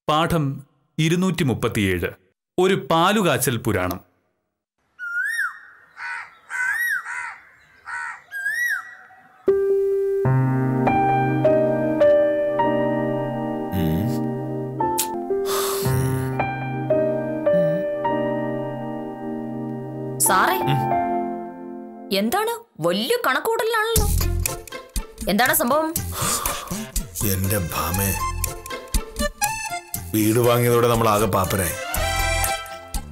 പാഠം 237. ഒരു പാലുകാച്ചൽ പുരാണം. സാറേ, എന്താണ് വലിയ കണക്കൂടലാണല്ലോ? എന്താണ് സംഭവം? എന്റെ ഭാമേ, വീട് വാങ്ങിയതോടെ നമ്മൾ ആകെ പാപ്പരായി.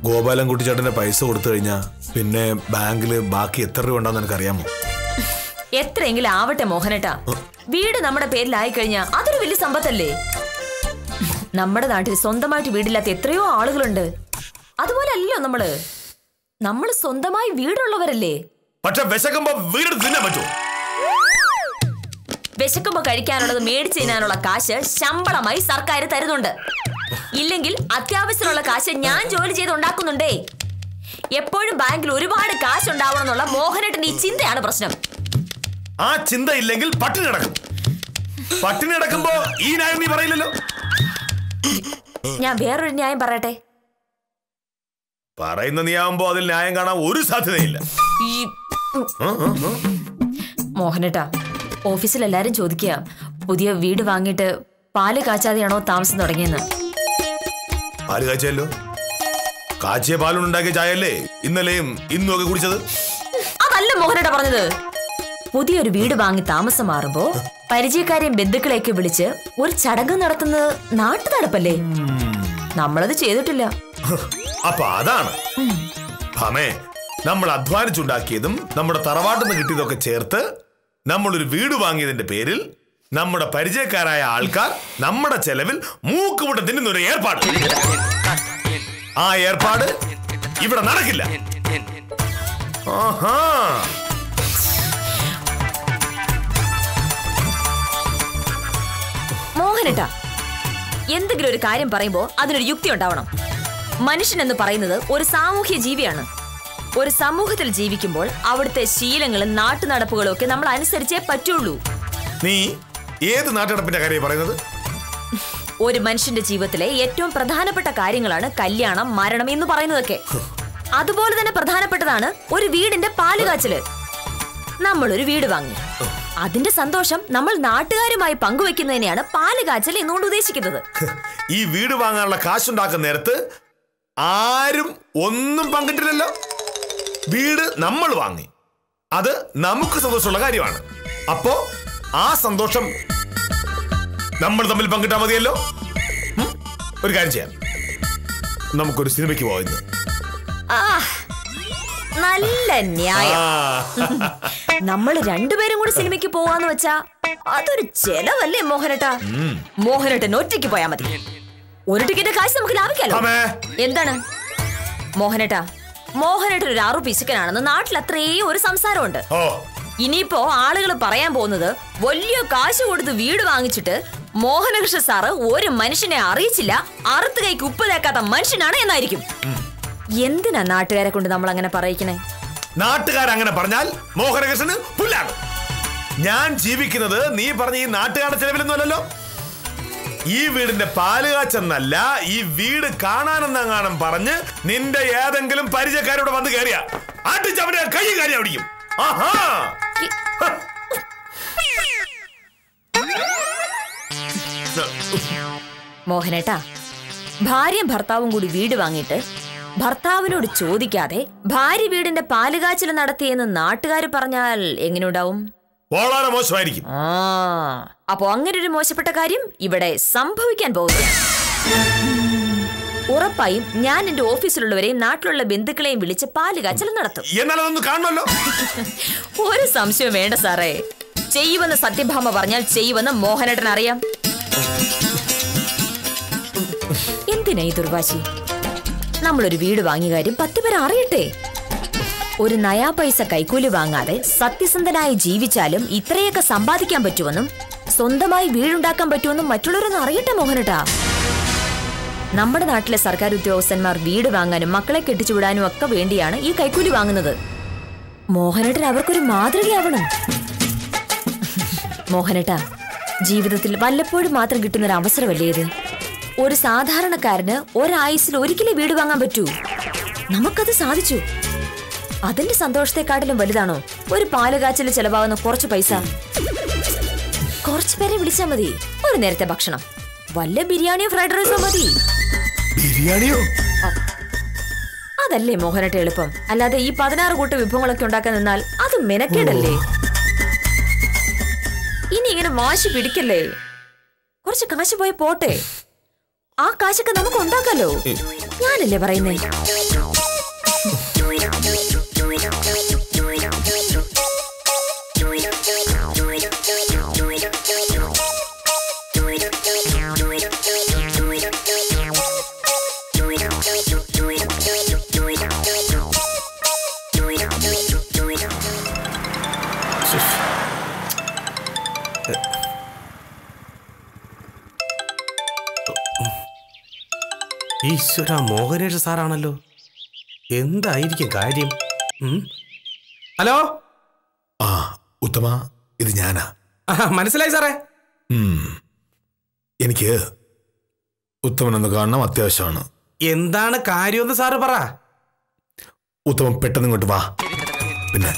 ഗോപാലൻ കുട്ടിച്ചേട്ടന്റെ പൈസ കൊടുത്തു കഴിഞ്ഞാ പിന്നെ ബാങ്കില് ബാക്കി എത്ര രൂപ ഉണ്ടാവും എനിക്കറിയാമോ? എത്രയെങ്കിലും ആവട്ടെ മോഹനേട്ടാ, വീട് നമ്മുടെ പേരിലായി കഴിഞ്ഞാ അതൊരു വലിയ സമ്പത്തല്ലേ? നമ്മുടെ നാട്ടിൽ സ്വന്തമായിട്ട് വീടില്ലാത്ത എത്രയോ ആളുകളുണ്ട്. അതുപോലെ അല്ലല്ലോ നമ്മള് സ്വന്തമായി വീടുള്ളവരല്ലേ? പക്ഷെ വിശക്കുമ്പോ വീട് തിന്നാൻ പറ്റുമോ? വിശക്കുമ്പോ കഴിക്കാനുള്ളത് മേടിച്ചു തിന്നാനുള്ള കാശ് ശമ്പളമായി സർക്കാർ തരുന്നുണ്ട്. ഇല്ലെങ്കിൽ അത്യാവശ്യമുള്ള കാശ് ഞാൻ ജോലി ചെയ്ത് ഉണ്ടാക്കുന്നുണ്ടേ. എപ്പോഴും ബാങ്കിൽ ഒരുപാട് കാശ് ഉണ്ടാവണം എന്നുള്ള മോഹനേട്ടന്റെ ഈ ചിന്തയാണ് പ്രശ്നം. ആ ചിന്ത ഇല്ലെങ്കിൽ പട്ടിണി കിടക്കും. പട്ടിണി കിടക്കുമ്പോ ഈ ന്യായം നീ പറയില്ലല്ലോ. ഞാൻ വേറൊരു ന്യായം പറയട്ടെ. പറയുന്ന നീയാവുമ്പോ അതിൽ ന്യായം കാണാൻ ഒരു സാധ്യതയില്ല. മോഹനേട്ടാ, ഓഫീസിൽ എല്ലാരും ചോദിക്കുക പുതിയ വീട് വാങ്ങിയിട്ട് പാല് കാച്ചാതെയാണോ താമസം തുടങ്ങിയെന്ന്. പാല് കാച്ചല്ലോ, കാച്ചിയ പാലുണ്ടാക്കിയ ചായല്ലേ ഇന്നലെയും ഇന്നും ഒക്കെ കുടിച്ചത്? അതല്ല മോഹനേട്ടാ പറഞ്ഞത്. പുതിയൊരു വീട് വാങ്ങി താമസം മാറുമ്പോ പരിചയക്കാരെയും ബന്ധുക്കളെയൊക്കെ വിളിച്ച് ഒരു ചടങ്ങ് നടത്തുന്നത് നാട്ടു നടപ്പല്ലേ? നമ്മളത് ചെയ്തിട്ടില്ല. അപ്പൊ അതാണ് ഭാമേ, നമ്മൾ അധ്വാനിച്ചുണ്ടാക്കിയതും നമ്മുടെ തറവാട്ടിൽ നിന്ന് കിട്ടിയതൊക്കെ ചേർത്ത് നമ്മളൊരു വീട് വാങ്ങിയതിന്റെ പേരിൽ നമ്മുടെ പരിചയക്കാരായ ആൾക്കാർ നമ്മുടെ ചെലവിൽ മൂക്കുമുട്ട തിന്നുന്നൊരു ഏർപ്പാട്. ആ ഏർപ്പാട് ഇവിടെ നടക്കില്ല. മോഹനേട്ടാ, എന്തെങ്കിലും ഒരു കാര്യം പറയുമ്പോ അതിനൊരു യുക്തി ഉണ്ടാവണം. മനുഷ്യൻ എന്ന് പറയുന്നത് ഒരു സാമൂഹ്യ ജീവിയാണ്. ഒരു സമൂഹത്തിൽ ജീവിക്കുമ്പോൾ അവിടുത്തെ ശീലങ്ങളും നാട്ടുനടപ്പുകളും ഒക്കെ നമ്മൾ അനുസരിച്ചേ പറ്റുള്ളൂ. നീ ഏത് നാട്ടുനടപ്പിന്റെ കാര്യം പറയുന്നത്? ഒരു മനുഷ്യന്റെ ജീവിതത്തിലെ ഏറ്റവും പ്രധാനപ്പെട്ട കാര്യങ്ങളാണ് കല്യാണം, മരണം എന്ന് പറയുന്നതൊക്കെ. അതുപോലെ തന്നെ പ്രധാനപ്പെട്ടതാണ് ഒരു വീടിന്റെ പാലുകാച്ചല്. നമ്മളൊരു വീട് വാങ്ങി, അതിന്റെ സന്തോഷം നമ്മൾ നാട്ടുകാരുമായി പങ്കുവെക്കുന്നതിനെയാണ് പാലുകാച്ചൽ എന്നുകൊണ്ട് ഉദ്ദേശിക്കുന്നത്. ഈ വീട് വാങ്ങാനുള്ള കാശുണ്ടാക്കുന്ന നേരത്ത് ആരും ഒന്നും പങ്കിട്ടില്ലല്ലോ. വീട് നമ്മൾ വാങ്ങി, അത് നമുക്ക് സന്തോഷമുള്ള കാര്യമാണ്. അപ്പോ ആ സന്തോഷം നമ്മൾ തമ്മിൽ പങ്കിട്ടാൽ മതിയല്ലോ. ഒരു കാര്യം ചെയ്യാം, നമുക്കൊരു സിനിമയ്ക്ക് പോയിന്ന്. നല്ല ന്യായം. നമ്മൾ രണ്ടുപേരും കൂടി സിനിമയ്ക്ക് പോവാന്ന് വെച്ചാ അതൊരു ചെലവല്ലേ മോഹനേട്ടാ? മോഹനേട്ടൻ ഒറ്റയ്ക്ക് പോയാ മതി. ഒരു ടിക്കറ്റ് കാശ് നമുക്ക് ലാഭിക്കാലോ. എന്താണ് മോഹനേട്ടാ, മോഹനേട്ടൻ ഒരു ആറു പിശുക്കനാണെന്ന് നാട്ടിൽ അത്രയും ഒരു സംസാരമുണ്ട്. ഇനിയിപ്പോ ആളുകൾ പറയാൻ പോകുന്നത് വലിയ കാശ് കൊടുത്ത് വീട് വാങ്ങിച്ചിട്ട് മോഹനകൃഷ്ണ സാറ് ഒരു മനുഷ്യനെ അറിയിച്ചില്ല, അറുത്ത് കൈക്ക് ഉപ്പ് തേക്കാത്ത മനുഷ്യനാണ് എന്നായിരിക്കും. എന്തിനാ നാട്ടുകാരെ കൊണ്ട് നമ്മൾ അങ്ങനെ പറയിക്കണേ? നാട്ടുകാരങ്ങനെ പറഞ്ഞാൽ മോഹനകൃഷ്ണന് പുല്ലാണ്. ഞാൻ ജീവിക്കുന്നത് നീ പറഞ്ഞ ഈ നാട്ടുകാരുടെ ചെലവിലൊന്നും അല്ലല്ലോ. ഈ വീടിന്റെ പാലുകാച്ചെന്നല്ല, ഈ വീട് കാണാനെന്നെങ്ങാനും പറഞ്ഞ് നിന്റെ ഏതെങ്കിലും പരിചയക്കാരോട് വന്ന് കയറിയ ആട്ടിച്ചവന്റെ കൈ കാര്യം അടിക്കും. മോഹനേട്ടാ, ഭാര്യയും ഭർത്താവും കൂടി വീട് വാങ്ങിയിട്ട് ഭർത്താവിനോട് ചോദിക്കാതെ ഭാര്യ വീടിന്റെ പാലുകാച്ചൽ നടത്തിയെന്ന് നാട്ടുകാർ പറഞ്ഞാൽ എങ്ങനെയുണ്ടാവും? വളരെ മോശമായിരിക്കും. അപ്പൊ അങ്ങനെ ഒരു മോശപ്പെട്ട കാര്യം ഇവിടെ സംഭവിക്കാൻ പോകുന്നു. ഉറപ്പായും ഞാൻ എന്റെ ഓഫീസിലുള്ളവരെയും നാട്ടിലുള്ള ബന്ധുക്കളെയും വിളിച്ച് പാലുകാച്ചൽ നടത്തും. ഒരു സംശയം വേണ്ട സാറേ. ചെയ്യുമെന്ന് സത്യഭാമ പറഞ്ഞാൽ ചെയ്യുമെന്ന് മോഹനേട്ടൻ അറിയാം. എന്തിനാ ഈ ദുർവാശി? നമ്മളൊരു വീട് വാങ്ങിയ കാര്യം 10 പേർ അറിയട്ടെ. ഒരു നയാ പൈസ കൈക്കൂലി വാങ്ങാതെ സത്യസന്ധനായി ജീവിച്ചാലും ഇത്രയൊക്കെ സമ്പാദിക്കാൻ പറ്റുമെന്നും സ്വന്തമായി വീടുണ്ടാക്കാൻ പറ്റുമെന്നും മറ്റുള്ളവരൊന്നും അറിയട്ടെ മോഹനേട്ടാ. നമ്മുടെ നാട്ടിലെ സർക്കാർ ഉദ്യോഗസ്ഥന്മാർ വീട് വാങ്ങാനും മക്കളെ കെട്ടിച്ചുവിടാനും ഒക്കെ വേണ്ടിയാണ് ഈ കൈക്കൂലി വാങ്ങുന്നത്. മോഹനേട്ടൻ അവർക്കൊരു മാതൃകയാവണം. മോഹനേട്ടാ, ജീവിതത്തിൽ വല്ലപ്പോഴും മാത്രം കിട്ടുന്ന ഒരു അവസരമല്ലേ ഇത്? ഒരു സാധാരണക്കാരന് ഒരായുസിൽ ഒരിക്കലേ വീട് വാങ്ങാൻ പറ്റൂ. നമുക്കത് സാധിച്ചു. അതിന്റെ സന്തോഷത്തെക്കാട്ടിലും വലുതാണോ ഒരു പാലുകാച്ചിൽ ചെലവാകുന്ന കുറച്ച് പൈസ? കുറച്ചു പേരെ വിളിച്ചാ മതി, ഒരു നേരത്തെ ഭക്ഷണം, വല്ല ബിരിയാണിയോ ഫ്രൈഡ് റൈസോ മതി. ബിരിയാണിയോ? അതല്ലേ മോഹനട്ട എളുപ്പം. അല്ലാതെ ഈ 16 കൂട്ട് വിഭവങ്ങളൊക്കെ ഉണ്ടാക്കാൻ നിന്നാൽ അത് മെനക്കേടല്ലേ? ഇനി ഇങ്ങനെ വാശി പിടിക്കല്ലേ. കുറച്ച് കാശ് പോയി പോട്ടെ. ആ കാശൊക്കെ നമുക്ക് ഉണ്ടാക്കാലോ. ഞാനല്ലേ പറയുന്നേ. ഈശ്വര, മോഹനേഷ് സാറാണല്ലോ. എന്തായിരിക്കും കാര്യം? ഹലോ. ആ ഉത്തമ, ഇത് ഞാനാ. മനസ്സിലായി സാറേ. എനിക്ക് ഉത്തമനൊന്ന് കാണണം, അത്യാവശ്യമാണ്. എന്താണ് കാര്യമെന്ന് സാറ് പറ. ഉത്തമൻ പെട്ടെന്ന് ഇങ്ങോട്ട് വാ. പിന്നെ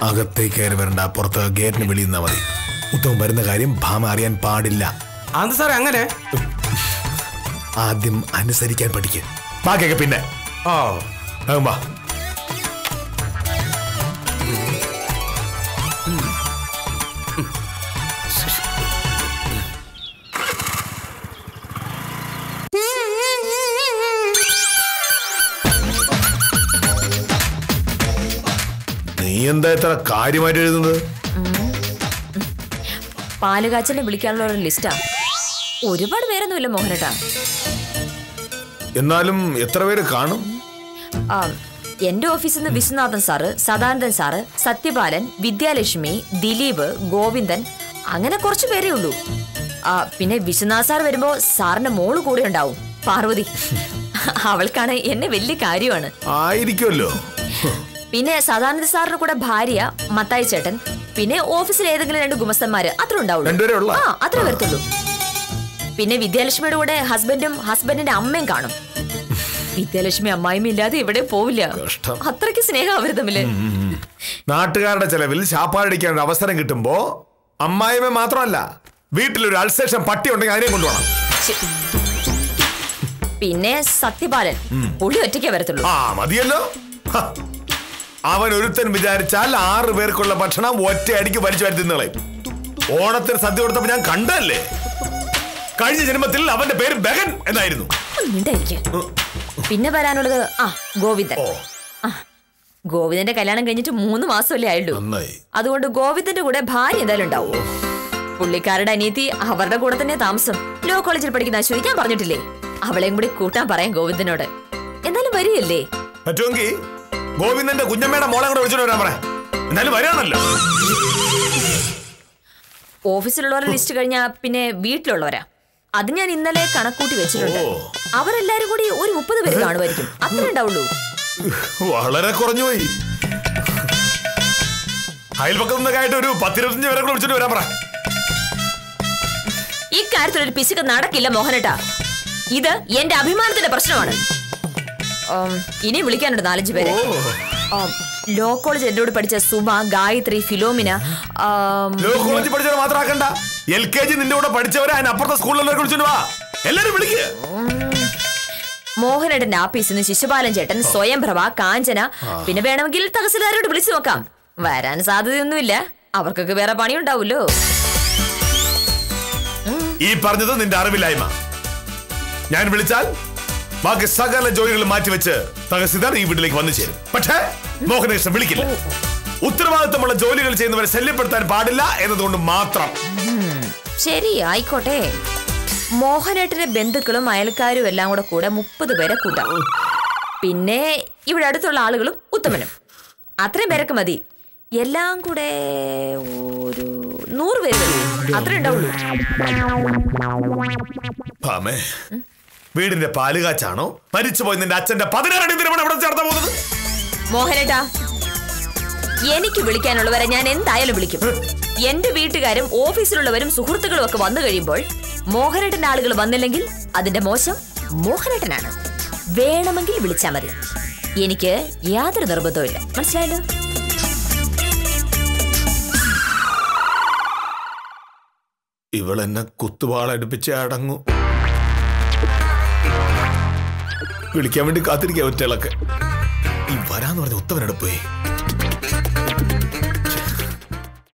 അകത്തേക്ക് കയറി വരണ്ട, പുറത്ത് ഗേറ്റിന് വെളിയിൽ നിന്നാ മതി. ഉത്തമൻ വരുന്ന കാര്യം ഭാമ അറിയാൻ പാടില്ല. അത് സാറേ അങ്ങനെ. ആദ്യം അനുസരിക്കാൻ പഠിക്കുക, ബാക്കിയൊക്കെ പിന്നെ. ഓ വാ. നീ എന്താ ഇത്ര കാര്യമായിട്ട് എഴുതുന്നത്? പാലുകാച്ചലിനെ വിളിക്കാനുള്ള ഒരു ലിസ്റ്റാ. ഒരുപാട് പേരൊന്നുമില്ല മോഹനേട്ടാ. എന്നാലും എത്ര പേര് കാണും? എന്റെ ഓഫീസിൽ നിന്ന് വിശ്വനാഥൻ സാറ്, സദാനന്ദൻ സാറ്, സത്യപാലൻ, വിദ്യാലക്ഷ്മി, ദിലീപ്, ഗോവിന്ദൻ, അങ്ങനെ കുറച്ചു പേരേ ഉള്ളൂ. പിന്നെ വിശ്വനാഥ് സാർ വരുമ്പോ സാറിന്റെ മോള് കൂടെ ഉണ്ടാവും, പാർവതി. അവൾക്കാണ് എന്നെ വലിയ കാര്യമാണ്. ആയിരിക്കുമല്ലോ. പിന്നെ സദാനന്ദ സാറിന്റെ കൂടെ ഭാര്യ, മത്തായി ചേട്ടൻ, പിന്നെ ഓഫീസിൽ ഏതെങ്കിലും 2 ഗുമസ്തന്മാര് അത്ര ഉണ്ടാവുള്ളൂ. അത്ര വരത്തുള്ളൂ. പിന്നെ വിദ്യാലക്ഷ്മിയുടെ കൂടെ ഹസ്ബൻഡും ഹസ്ബൻഡിന്റെ അമ്മയും കാണും. വിദ്യാലക്ഷ്മി അമ്മായിയും ഇല്ലാതെ ഇവിടെ പോവില്ല. അത്രയ്ക്ക് സ്നേഹം അവര് തമ്മില്. നാട്ടുകാരുടെ ചെലവിൽ ശാപ്പാടിക്കാൻ ഒരു അവസരം കിട്ടുമ്പോ അമ്മായിമ്മ മാത്രമല്ല, വീട്ടിലൊരു അൾസേഷൻ പട്ടി ഉണ്ടെങ്കിൽ അതിനെ കൊണ്ടുപോകണം. പിന്നെ സത്യപാലൻ പുള്ളി ഒറ്റയ്ക്കേ വരത്തുള്ളൂ. മതിയല്ലോ. അവൻ ഒരുത്തൻ വിചാരിച്ചാൽ 6 പേർക്കുള്ള ഭക്ഷണം ഒറ്റയടിക്ക് വലിച്ചു വരുത്തുന്നളയും. ഓണത്തിന് സദ്യ കൊടുത്തപ്പോ ഞാൻ കണ്ടല്ലേ. കഴിഞ്ഞ ജന്മത്തിൽ അവന്റെ പേര് ബഹൻ എന്നായിരുന്നു. പിന്നെ വരാനുള്ളത് ഗോവിന്ദൻ. ഗോവിന്ദന്റെ കല്യാണം കഴിഞ്ഞിട്ട് 3 മാസമല്ലേ ആയുള്ളൂ. അതുകൊണ്ട് ഗോവിന്ദന്റെ കൂടെ ഭാര്യ എന്തായാലും ഉണ്ടാവും. പുള്ളിക്കാരുടെ അനിയത്തി അവരുടെ കൂടെ തന്നെ താമസം. ലോ കോളേജിൽ പഠിക്കുന്ന അശ്വതി, ഞാൻ പറഞ്ഞിട്ടില്ലേ, അവളെയും കൂടി കൂട്ടാൻ പറയാം ഗോവിന്ദനോട്. എന്തായാലും വരികയല്ലേ. പറ്റുമെങ്കിൽ ഗോവിന്ദന്റെ കുഞ്ഞമ്മയുടെ മോളെ കൂടെ വിളിച്ചോണ്ട് വരാൻ പറയാം. എന്തായാലും വരാണല്ലോ. ഓഫീസിലുള്ളവരുടെ ലിസ്റ്റ് കഴിഞ്ഞാ പിന്നെ വീട്ടിലുള്ളവരാ. അത് ഞാൻ ഇന്നലെ കണക്കൂട്ടി വെച്ചിട്ടുണ്ട്. അവരെല്ലാരും കൂടി ഒരു 30 പേര് കാണുമായിരിക്കും. അത്ര ഉണ്ടാവുള്ളൂ. വളരെ കുറഞ്ഞു പോയി. അയൽപക്കത്തു നിന്നൊക്കെ ഒരു 10-25 പേരെ കൂടെ വിളിച്ചിട്ട് വരാൻ പറ. ഇക്കാര്യത്തിലൊരു പിശുക്ക് നടക്കില്ല മോഹനേട്ടാ. ഇത് എന്റെ അഭിമാനത്തിന്റെ പ്രശ്നമാണ്. ഇനി വിളിക്കാനുണ്ട് 4-5 പേരെ. ലോ കോളേജ് എന്നോട് പഠിച്ച Suma, Gayathri, Philomena. Law college പഠിച്ചവരെ മാത്രമാക്കണ്ട, LKG നിന്റെ കൂടെ പഠിച്ചവരെ അതിനപ്പുറത്തെ സ്കൂളിലൊക്കെ വിളിച്ചോണ്ട് വാ. എല്ലാരും വിളിക്കുക. മോഹനേട്ടന്റെ ആഫീസിൽ നിന്ന് ശിശുപാലൻ ചേട്ടൻ, സ്വയംപ്രഭ, കാഞ്ചന, പിന്നെ വേണമെങ്കിൽ തഹസിൽദാരോട് വിളിച്ചു നോക്കാം. വരാൻ സാധ്യതയൊന്നുമില്ല, അവർക്കൊക്കെ വേറെ പണിയുണ്ടാവൂല്ലോ. ഈ പറഞ്ഞത് നിന്റെ അറിവില്ലായ്മ. ഞാൻ വിളിച്ചാൽ ബാക്കി സകല ജോലികൾ മാറ്റിവെച്ച് തഹസിൽദാർ ഈ വീട്ടിലേക്ക് വന്നു ചേരും. പക്ഷേ മോഹനേഷൻ വിളിക്കില്ല. ഉത്തരവാദിത്തമുള്ള ജോലികൾ ചെയ്യുന്നവരെ ശല്യപ്പെടുത്താൻ പാടില്ല എന്നതുകൊണ്ട് മാത്രം. ശരി, ആയിക്കോട്ടെ. മോഹനേട്ടന്റെ ബന്ധുക്കളും അയൽക്കാരും എല്ലാം കൂടെ 30 പേരെ കൂട്ടാം. പിന്നെ ഇവിടെ അടുത്തുള്ള ആളുകളും ഉത്തമനും. അത്രയും പേരൊക്കെ മതി. എല്ലാം കൂടെ ഒരു 100 പേര് അത്ര ഉണ്ടാവുള്ളൂ. വീടിന്റെ പാലുകാച്ചാണോ മരിച്ചുപോയി നിന്റെ അച്ഛന്റെ 16 അടി ദിനമാണ് ഇവിടെ ചേർത്താ പോകുന്നത്? മോഹനേട്ടാ, എനിക്ക് വിളിക്കാനുള്ളവരെ ഞാൻ എന്തായാലും വിളിക്കും. എന്റെ വീട്ടുകാരും ഓഫീസിലുള്ളവരും സുഹൃത്തുക്കളും ഒക്കെ വന്നു കഴിയുമ്പോൾ മോഹനേട്ടന്റെ ആളുകൾ വന്നില്ലെങ്കിൽ അതിന്റെ മോശം മോഹനേട്ടനാണ്. വേണമെങ്കിൽ വിളിച്ചാൽ മതി. എനിക്ക് യാതൊരു നിർബന്ധവും ഇല്ല. മനസ്സിലായല്ലോ? ഇവളെന്നെ കുത്തുവാളടുപ്പിച്ച് അടങ്ങൂ. വിളിക്കാൻ വേണ്ടി കാത്തിരിക്കുക ഒറ്റകളൊക്കെ. ഈ വരാന്ന് പറഞ്ഞ ഉത്തവനോട് പോയി.